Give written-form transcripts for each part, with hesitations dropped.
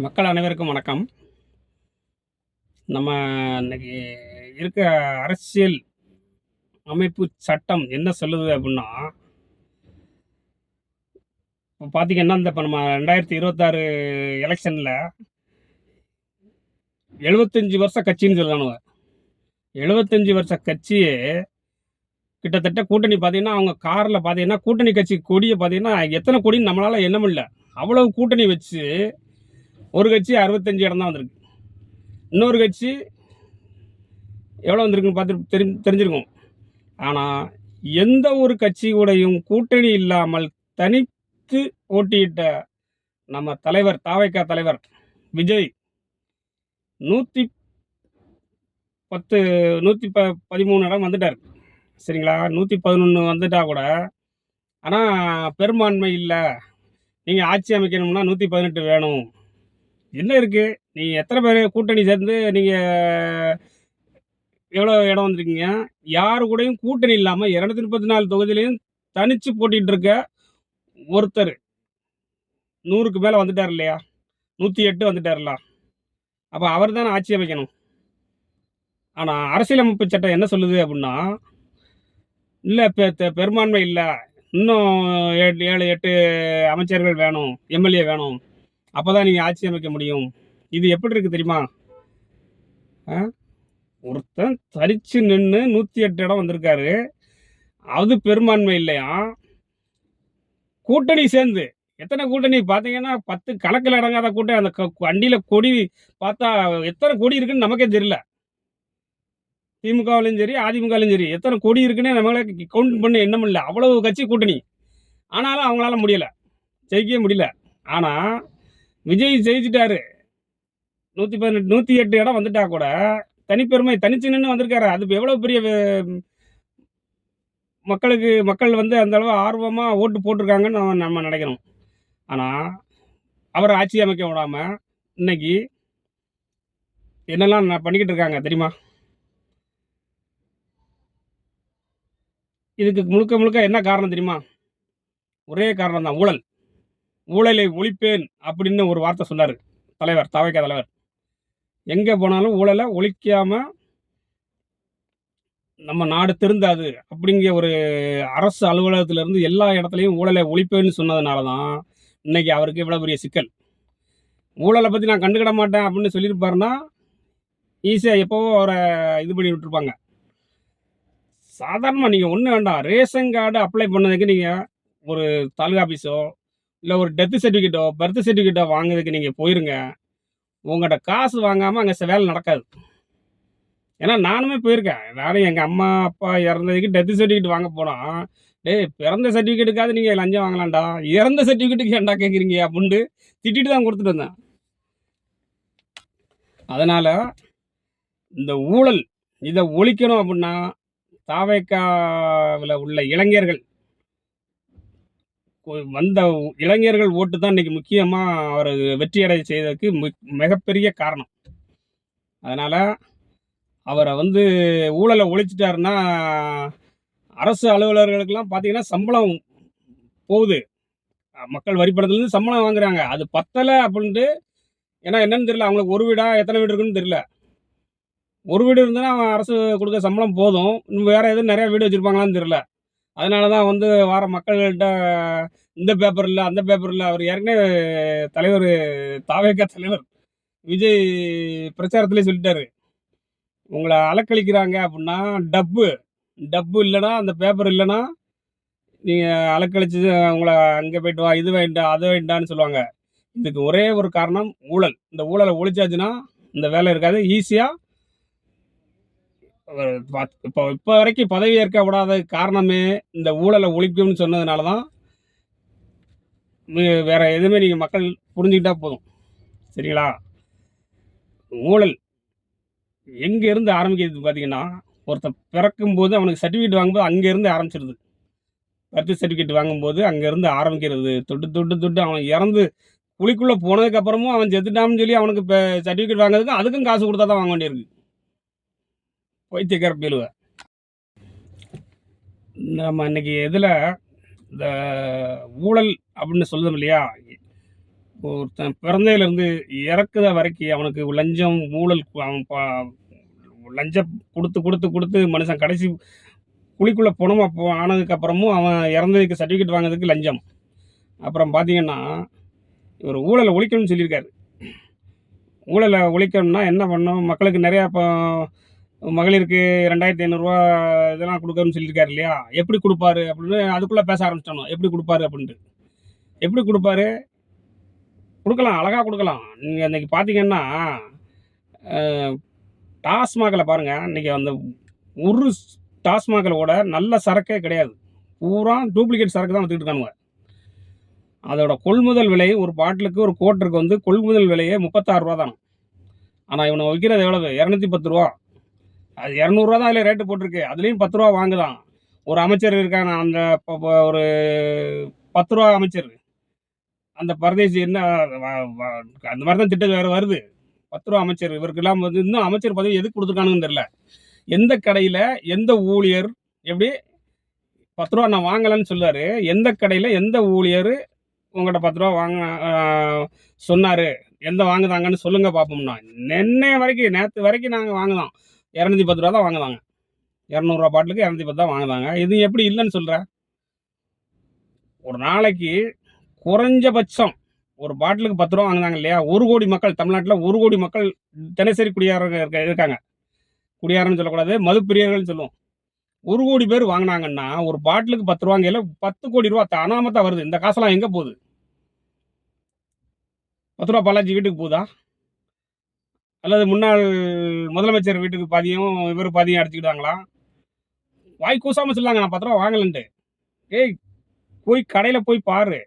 மக்கள் அனைவருக்கும் வணக்கம். நம்ம இன்னைக்கு இருக்க அரசியல் அமைப்பு சட்டம் என்ன சொல்லுது அப்படின்னா, இப்போ பார்த்தீங்கன்னா, இப்ப நம்ம 2026 எலெக்ஷன்ல 75 வருஷ கட்சின்னு சொல்றானுவ. 75 வருஷ கட்சியே கிட்டத்தட்ட கூட்டணி பார்த்தீங்கன்னா, அவங்க கார்ல பார்த்தீங்கன்னா, கூட்டணி கட்சி கொடிய பார்த்தீங்கன்னா, எத்தனை கொடின்னு நம்மளால எண்ண முடியல. அவ்வளவு கூட்டணி வச்சு ஒரு கட்சி 65 இடம் தான் வந்திருக்கு. இன்னொரு கட்சி எவ்வளோ வந்திருக்குன்னு பார்த்து தெரிஞ்சிருக்கும். ஆனால் எந்த ஒரு கட்சி கூடயும் கூட்டணி இல்லாமல் தனித்து போட்டியிட்ட நம்ம தலைவர் தாவைக்கா தலைவர் விஜய் 110 113 இடம் வந்துட்டார். சரிங்களா, 111 வந்துட்டா கூட, ஆனால் பெரும்பான்மை இல்லை, நீங்கள் ஆட்சி அமைக்கணும்னா 118 வேணும். என்ன இருக்கு, நீங்கள் எத்தனை பேர் கூட்டணி சேர்ந்து நீங்கள் எவ்வளோ இடம் வந்திருக்கீங்க? யாரு கூடயும் கூட்டணி இல்லாமல் 234 தொகுதியிலையும் தனிச்சு போட்டிட்டு இருக்க ஒருத்தர் 100க்கு மேலே வந்துட்டார் இல்லையா? 108 வந்துட்டார்ல. அப்போ அவர் தானே ஆட்சி அமைக்கணும். ஆனால் அரசியலமைப்பு சட்டம் என்ன சொல்லுது அப்படின்னா, இல்லை பெரும்பான்மை இல்லை, இன்னும் 7 8 அமைச்சர்கள் வேணும், எம்எல்ஏ வேணும், அப்போ தான் நீங்கள் ஆட்சி அமைக்க முடியும். இது எப்படி இருக்குது தெரியுமா? ஒருத்தன் தரிச்சு நின்று 108 இடம் வந்திருக்காரு, அது பெரும்பான்மை இல்லையா? கூட்டணி சேர்ந்து எத்தனை கூட்டணி பார்த்தீங்கன்னா 10 கணக்கில் அடங்காத கூட்டணி. அந்த வண்டியில் கொடி பார்த்தா எத்தனை கொடி இருக்குன்னு நமக்கே தெரியல. திமுகவிலையும் சரி, அதிமுகவிலையும் சரி, எத்தனை கொடி இருக்குன்னு நம்மளே கவுண்ட் பண்ணி எண்ணம் இல்லை. அவ்வளவு கட்சி கூட்டணி. ஆனாலும் அவங்களால முடியல, ஜெயிக்கவே முடியல. ஆனால் விஜய் ஜெயிச்சிட்டாரு. 118 108 இடம் வந்துட்டா கூட தனிப்பெருமை, தனிச்சு நின்று வந்திருக்காரு. அது எவ்வளோ பெரிய மக்கள் வந்து அந்த அளவு ஆர்வமாக ஓட்டு போட்டிருக்காங்கன்னு நம்ம நினைக்கிறோம். ஆனால் அவரை ஆட்சி அமைக்க விடாம இன்னைக்கு என்னெல்லாம் பண்ணிக்கிட்டு இருக்காங்க தெரியுமா? இதுக்கு முழுக்க முழுக்க என்ன காரணம் தெரியுமா? ஒரே காரணம் தான், ஊழல். ஊழலை ஒழிப்பேன் அப்படின்னு ஒரு வார்த்தை சொன்னார் தலைவர், தாவைக்கா தலைவர். எங்கே போனாலும் ஊழலை ஒழிக்காம நம்ம நாடு திருந்தாது அப்படிங்கிற ஒரு அரசு அலுவலகத்திலேருந்து எல்லா இடத்துலையும் ஊழலை ஒழிப்பேன்னு சொன்னதுனால தான் இன்னைக்கு அவருக்கு இவ்வளோ பெரிய சிக்கல். ஊழலை பற்றி நான் கண்டுக்கிட மாட்டேன் அப்படின்னு சொல்லியிருப்பாருன்னா ஈஸியாக எப்போவோ அவரை இது பண்ணி விட்டுருப்பாங்க. சாதாரணமாக நீங்கள் ஒன்றும் வேண்டாம், ரேஷன் கார்டு அப்ளை பண்ணதுக்கு நீங்கள் ஒரு தாலுகா ஆஃபீஸோ இல்லை ஒரு டெத்து சர்டிஃபிகேட்டோ பர்த் சர்டிஃபிகேட்டோ வாங்குறதுக்கு நீங்கள் போயிருங்க. உங்கள்கிட்ட காசு வாங்காமல் அங்கே வேலை நடக்காது. ஏன்னா நானுமே போயிருக்கேன். நானும் எங்கள் அம்மா அப்பா இறந்ததுக்கு டெத்து சர்டிஃபிகேட் வாங்க போனால், டேய் பிறந்த சர்டிஃபிகேட்டுக்காவது நீங்கள் லஞ்சம் வாங்கலாம்டா, இறந்த சர்டிஃபிகேட்டுக்கு ஏன்டா கேட்குறீங்க அப்படின்ட்டு திட்டிட்டு தான் கொடுத்துட்டு வந்தேன். அதனால் இந்த ஊழல் இதை ஒழிக்கணும் அப்படின்னா தாவேக்காவில் உள்ள இளைஞர்கள் வந்த இளைஞர்கள் ஓட்டு தான் இன்றைக்கி முக்கியமாக அவர் வெற்றியடை செய்ததுக்கு மிகப்பெரிய காரணம். அதனால் அவரை வந்து ஊழலை ஒழிச்சிட்டாருன்னா அரசு அலுவலர்களுக்கெல்லாம் பார்த்தீங்கன்னா சம்பளம் போகுது. மக்கள் வரிப்பணத்துலேருந்து சம்பளம் வாங்குறாங்க. அது பத்தலை அப்படின்ட்டு, ஏன்னா என்னன்னு தெரியல, அவங்களுக்கு ஒரு வீடா எத்தனை வீடு இருக்குன்னு தெரியல. ஒரு வீடு இருந்ததுன்னா அவன் அரசு கொடுக்க சம்பளம் போதும், இன்னும் வேறு எதுவும் நிறையா வீடு வச்சுருப்பாங்களான்னு தெரியல. அதனால தான் வந்து வார மக்கள்கிட்ட இந்த பேப்பர் இல்லை அந்த பேப்பர் இல்லை. அவர் ஏற்கனவே தலைவர் தாவேக்கா தலைவர் விஜய் பிரச்சாரத்திலே சொல்லிட்டாரு, உங்களை அலக்களிக்கிறாங்க அப்படின்னா டப்பு இல்லைன்னா, அந்த பேப்பர் இல்லைன்னா நீங்கள் அலக்களிச்சு உங்களை அங்கே போய்ட்டு வா, இது வேண்டா அது வேண்டான்னு சொல்லுவாங்க. இதுக்கு ஒரே ஒரு காரணம் ஊழல். இந்த ஊழலை ஒழிச்சாச்சுன்னா இந்த வேலை இருக்காது. ஈஸியாக இப்போ வரைக்கும் பதவி ஏற்க விடாத காரணமே இந்த ஊழலை ஒழிக்கும்னு சொன்னதுனால தான். வேறு எதுவுமே நீங்கள் மக்கள் புரிஞ்சுக்கிட்டா போதும். சரிங்களா? ஊழல் எங்கேருந்து ஆரம்பிக்கிறது பார்த்தீங்கன்னா, ஒருத்தர் பிறக்கும்போது அவனுக்கு சர்டிஃபிகேட் வாங்கும்போது அங்கேருந்து ஆரம்பிச்சிருது. பர்த் சர்டிஃபிகேட் வாங்கும்போது அங்கேருந்து ஆரம்பிக்கிறது. தொட்டு அவன் இறந்து குழிக்குள்ளே போனதுக்கப்புறமும் அவன் செத்துட்டான்னு சொல்லி அவனுக்கு இப்போ சர்டிஃபிகேட் வாங்குறதுக்கு அதுக்கும் காசு கொடுத்தா தான் வாங்க வேண்டியிருக்கு. பைத்தியக்கார பேலுவ. நம்ம இன்னைக்கு இதில் இந்த ஊழல் அப்படின்னு சொல்லுதோம் இல்லையா, ஒருத்தன் பிறந்ததிலிருந்து இறக்குற வரைக்கும் அவனுக்கு லஞ்சம், ஊழல் அவன் லஞ்சம் குடுத்து, குடுத்து, குடுத்து மனுஷன் கடைசி குழிக்குள்ள பொணமா ஆனதுக்கப்புறமும் அவன் இறந்ததுக்கு சர்டிஃபிகேட் வாங்குறதுக்கு லஞ்சம். அப்புறம் பார்த்தீங்கன்னா, இவரு ஊழல ஒழிக்கணும்னு சொல்லியிருக்காரு. ஊழல ஒழிக்கணும்னா என்ன பண்ணணும்? மக்களுக்கு நெறையா இப்போ மகளிருக்கு ரூ. 2,500 இதெல்லாம் குடுக்கணும்னு சொல்லியிருக்காரு இல்லையா? எப்படி குடுப்பாரு? அப்படின்னு அதுக்குள்ள பேச ஆரம்பிச்சுட்டானுவ. எப்படி குடுப்பாரு? அப்படின்ட்டு. எப்படி குடுப்பாரு? குடுக்கலாம். அழகா குடுக்கலாம். நீங்க இன்னைக்கு பார்த்தீங்கன்னா, அ டாஸ்மாக்ல பாருங்க. இன்னைக்கு அந்த ஒரு டாஸ்மாக்ல கூட நல்ல சரக்கே கிடையாது. பூரா டூப்ளிகேட் சரக்கு தான் வித்துக்கிட்டு இருக்கானுங்க. அதோட கொள்முதல் விலை ஒரு பாட்டிலுக்கு ஒரு குவார்ட்டருக்கு வந்து கொள்முதல் விலையே ரூ. 36 தானாம். ஆனா இவனுங்க விக்கிறது எவ்வளவு? ரூ. 210. அது ரூ. 200 தான் அதில ரேட்டு போட்டிருக்கு. அதுலயும் ரூ. 10 வாங்குதான். ஒரு அமைச்சர் இருக்காங்க. அந்த ஒரு ரூ. 10 அமைச்சர். அந்த பரதேசி என்ன வ வ அந்த மாரி தான் திட்டம் வேற வருது. ரூ. 10 அமைச்சர். இவருக்கெல்லாம் வந்து இன்னும் அமைச்சர் பதவி எதுக்கு குடுத்துருக்கானுங்கன்னு தெரியல. எந்த கடையில, எந்த ஊழியர் எப்படி ரூ. 10 நான் வாங்கலன்னு சொல்றாரு. எந்த கடையில, எந்த ஊழியர் உங்கள்ட்ட ரூ. 10 வாங்க சொன்னாரு? எந்த வாங்குதாங்கன்னு சொல்லுங்க பார்ப்போம்னா. நென்னைய வரைக்கும் நேத்து வரைக்கும் நாங்க வாங்குனோம். ரூ. 210 தான் வாங்குதாங்க. ரூ. 200 பாட்டிலுக்கு 210 தான் வாங்குதாங்க. இது எப்படி இல்லன்னு சொல்ற? ஒரு நாளைக்கு குறைஞ்சபட்சம் ஒரு பாட்டிலுக்கு ரூ. 10 வாங்குனாங்க இல்லையா? 1,00,00,000 மக்கள் தமிழ்நாட்டுல 1,00,00,000 மக்கள் தினசரி குடியாரங்க இருக்காங்க. குடியாரன்னு சொல்லக்கூடாது. மதுப்பிரியர்கள்னு சொல்லுவோம். 1,00,00,000 பேர் வாங்குனாங்கன்னா, ஒரு பாட்டிலுக்கு ரூ. 10ங்கையில ரூ. 10,00,00,000 அனாமத்தா வருது. இந்த காசெல்லாம் எங்க போகுது? ரூ. 10 பாலாஜி வீட்டுக்கு போகுதா? அல்லது முன்னாள் முதலமைச்சர் வீட்டுக்கு பாதியும், இவரு பாதியும் அடிச்சுக்கிட்டாங்களா? வாய் கூசாம சொல்லாங்க நான் ரூ. 10 வாங்கலன்ட்டு. ஏய் போய் கடையில போய் பாரு.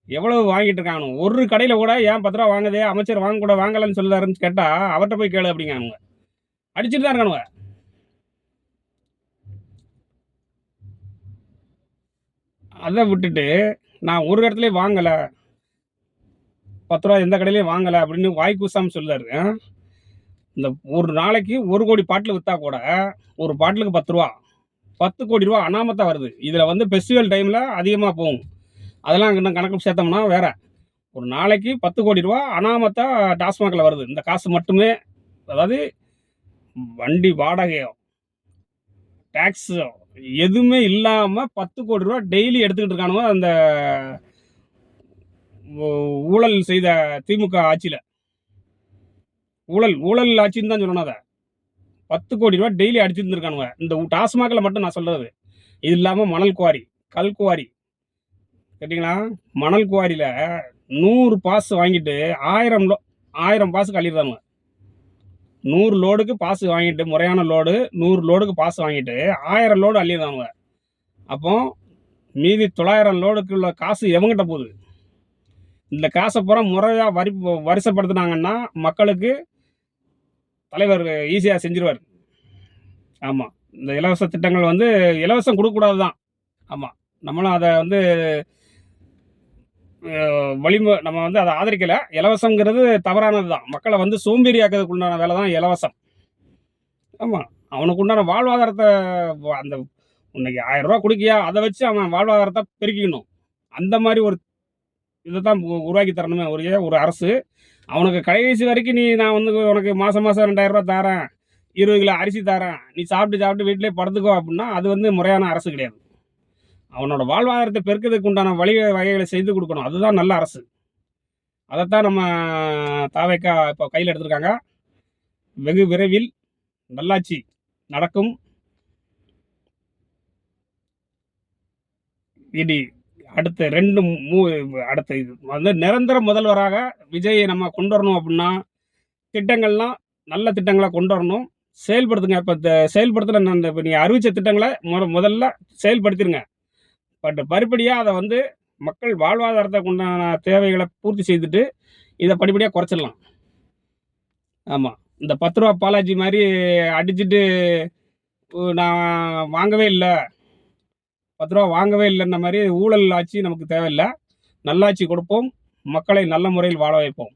எவ்வளவு வாங்கிட்டு இருக்கானுங்க. ஒரு கடையில கூட ஏன் ரூ. 10 வாங்குதே, அமைச்சர் வாங்கலன்னு சொல்றாருன்னு கேட்டா, அவர்ட்ட போய் கேளு அப்படிங்கானுங்க. அடிச்சுட்டு தான் இருக்கானுங்க. அத விட்டுட்டு, நான் ஒரு இடத்துலயும் வாங்கல. ரூ. 10 எந்த கடையிலயும் வாங்கல அப்படின்னு வாய் கூசாம சொல்றாரு. இந்த ஒரு நாளைக்கு 1,00,00,000 பாட்டில் வித்தா கூட, ஒரு பாட்டிலுக்கு ரூ. 10. ரூ. 10,00,00,000 அனாமத்தா வருது. இதுல வந்து ஃபெஸ்டிவல் டைம்ல அதிகமா போகும். அதெல்லாம் இன்னும் கணக்கு சேர்த்தோம்னா வேற. ஒரு நாளைக்கு ரூ. 10,00,00,000 அனாமத்தா டாஸ்மாக்ல வருது. இந்த காசு மட்டுமே அதாவது வண்டி வாடகையோ, டாக்ஸோ எதுவுமே இல்லாம ரூ. 10,00,00,000 டெய்லி எடுத்துக்கிட்டு இருக்கானுங்க அந்த ஊழல் செய்த திமுக ஆட்சியில. ஊழல் ஆட்சின்னு தான் சொல்லணும் அத. ரூ. 10,00,00,000 டெய்லி அடிச்சிட்டு இருந்திருக்கானுங்க. இந்த டாஸ்மாக்ல மட்டும் நான் சொல்றது. இது இல்லாம மணல் குவாரி, கல் குவாரி கேட்டீங்களா? மணல் குவாரியில 100 பாஸ் வாங்கிட்டு 1000 பாஸுக்கு அள்ளிடுறானுங்க. 100 லோடுக்கு பாஸ் வாங்கிட்டு முறையான லோடு 100 லோடுக்கு பாஸ் வாங்கிட்டு 1000 லோடு அள்ளிடுறானுங்க. அப்போ மீதி 900 லோடுக்கு உள்ள காசு எவங்கிட்ட போகுது? இந்த காசை பூரா முறையா வரிசைப்படுத்துனாங்கன்னா மக்களுக்கு தலைவர் ஈஸியா செஞ்சுருவாரு. ஆமா. இந்த இலவச திட்டங்கள் வந்து இலவசம் குடுக்கக்கூடாது தான். ஆமா. நம்மளும் அத வந்து நம்ம வந்து அத ஆதரிக்கல. இலவசம்ங்கிறது தவறானது தான். மக்கள வந்து சோம்பேறி ஆக்குறதுக்கு உண்டான வேலை தான் இலவசம். ஆமா. அவனுக்கு உண்டான வாழ்வாதாரத்த அந்த இன்னைக்கு ரூ. 1000 குடுக்கியா, அத வச்சு அவன் வாழ்வாதாரத்த பெருக்கிக்கணும். அந்த மாரி ஒரு இத தான் உருவாக்கி தரணுமே ஒழிய ஒரு அரசு. அவனுக்கு கடைசி வரைக்கும் நான் வந்து உனக்கு மாசம் மாசம் ரூ. 2,000 தரேன். 20 கிலோ அரிசி தரேன். நீ சாப்பிட்டு சாப்பிட்டு வீட்டிலேயே படுத்துக்கோ அப்டின்னா, அது வந்து முறையான அரசு கிடையாது. அவனோட வாழ்வாதாரத்த பெருக்குறதுக்கு உண்டான வகைகள செய்து குடுக்கணும். அதுதான் நல்ல அரசு. அதத்தான் நம்ம தாவேக்கா இப்ப கையில எடுத்திருக்காங்க. வெகு விரைவில் நல்லாட்சி நடக்கும். இனி அடுத்த 2 அடுத்த இது வந்து நிரந்தர முதல்வராக விஜயை நம்ம கொண்டு வரணும் அப்டின்னா, திட்டங்கள்லாம் நல்ல திட்டங்களா கொண்டு வரணும். செயல்படுத்துங்க. இப்ப செயல்படுத்தின இப்ப நீங்க அறிவிச்ச திட்டங்கள முதல்ல செயல்படுத்திருங்க. பட் படிப்படியா அத வந்து மக்கள் வாழ்வாதாரத்துக்கு உண்டான தேவைகள பூர்த்தி செய்துட்டு, இத படிப்படியா குறைச்சிடலாம். ஆமா. இந்த ரூ. 10 பாலாஜி மாரி அடிச்சுட்டு நான் வாங்கவே இல்ல. ரூ. 10 வாங்கவே இல்லன்ன மாரி ஊழல் ஆட்சி நமக்கு தேவையில்ல. நல்லாட்சி கொடுப்போம். மக்களை நல்ல முறையில் வாழ வைப்போம்.